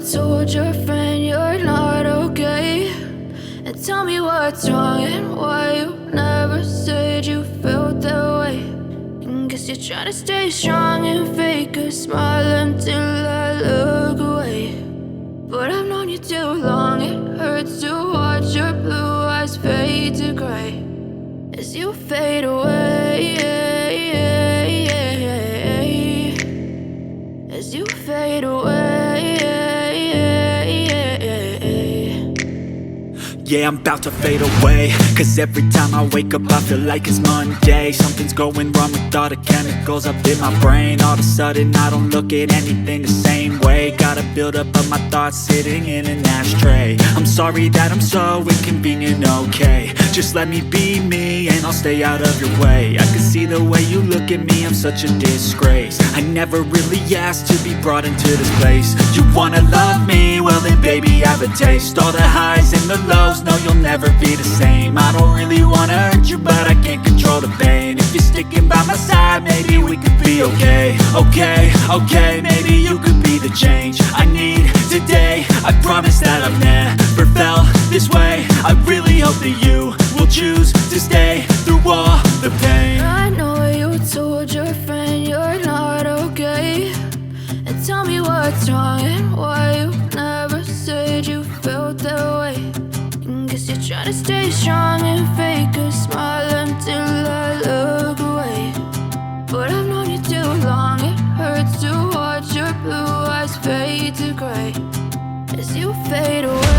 told your friend you're not okay, and tell me what's wrong and why you never said you felt that way. And guess you're trying to stay strong and fake a smile until I look away. But I've known you too long, it hurts to watch your blue eyes fade to gray as you fade away, as you fade away. Yeah, I'm about to fade away, cause every time I wake up I feel like it's Monday. Something's going wrong with all the chemicals up in my brain. All of a sudden I don't look at anything the same way. Got a buildup of my thoughts sitting in an ashtray. I'm sorry that I'm so inconvenient, okay. Just let me be me and I'll stay out of your way. I can see the way you look at me, I'm such a disgrace. I never really asked to be brought into this place. You wanna love me? Well then baby, have a taste. All the highs and the lows, no, you'll never be the same. I don't really wanna hurt you, but I can't control the pain. If you're sticking by my side, maybe we could be okay. Okay, maybe you could be the change I need today. I promise that I've never felt this way. I really hope that you will choose to stay through all the pain. I know you told your friend you're not okay, and tell me what's wrong and why you never said you felt that way. Guess you're trying to stay strong and fake a smile until I look away. But I've known you too long, it hurts to watch your blue eyes fade to gray as you fade away.